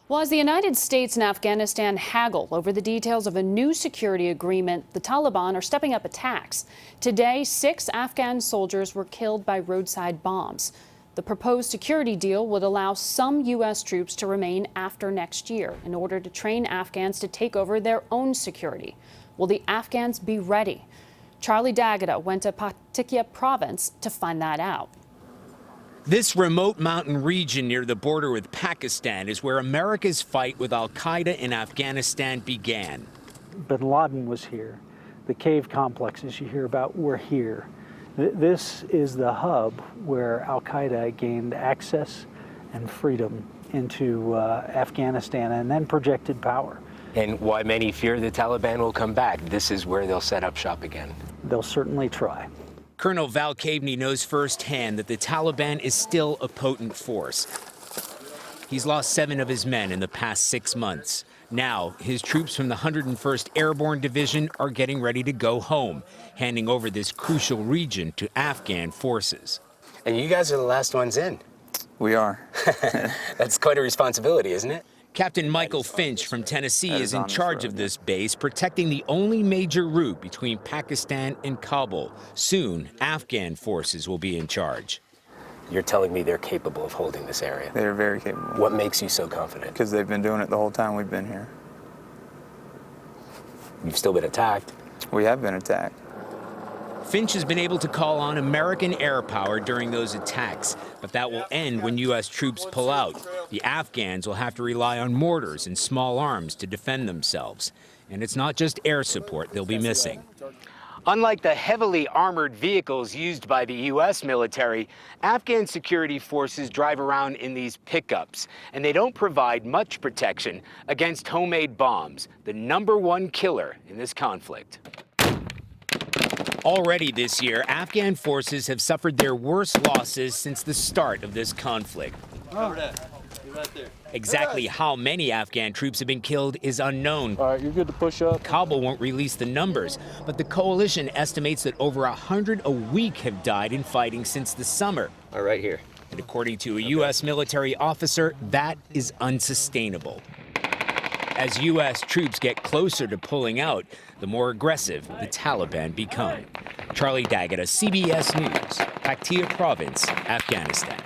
Well, as the United States and Afghanistan haggle over the details of a new security agreement, the Taliban are stepping up attacks. Today, 6 Afghan soldiers were killed by roadside bombs. The proposed security deal would allow some U.S. troops to remain after next year in order to train Afghans to take over their own security. Will the Afghans be ready? Charlie D'Agata went to Paktia province to find that out. This remote mountain region near the border with Pakistan is where America's fight with al-Qaeda in Afghanistan began. Bin Laden was here. The cave complexes you hear about were here. This is the hub where al-Qaeda gained access and freedom into Afghanistan and then projected power. And why many fear the Taliban will come back, this is where they'll set up shop again. They'll certainly try. Colonel Val Caveney knows firsthand that the Taliban is still a potent force. He's lost 7 of his men in the past 6 months. Now, his troops from the 101st Airborne Division are getting ready to go home, handing over this crucial region to Afghan forces. And you guys are the last ones in. We are. That's quite a responsibility, isn't it? Captain Michael Finch from Tennessee is in charge of this base, protecting the only major route between Pakistan and Kabul. Soon, Afghan forces will be in charge. You're telling me they're capable of holding this area? They're very capable. What makes you so confident? Because they've been doing it the whole time we've been here. You've still been attacked. We have been attacked. Finch has been able to call on American air power during those attacks, but that will end when U.S. troops pull out. The Afghans will have to rely on mortars and small arms to defend themselves. And it's not just air support they'll be missing. Unlike the heavily armored vehicles used by the U.S. military, Afghan security forces drive around in these pickups, and they don't provide much protection against homemade bombs, the #1 killer in this conflict. Already this year, Afghan forces have suffered their worst losses since the start of this conflict. Exactly how many Afghan troops have been killed is unknown. All right, you're good to push up. Kabul won't release the numbers, but the coalition estimates that over 100 a week have died in fighting since the summer. All right, here. And according to a U.S. military officer, that is unsustainable. As U.S. troops get closer to pulling out, the more aggressive the Taliban become. Charlie D'Agata, CBS News, Paktia Province, Afghanistan.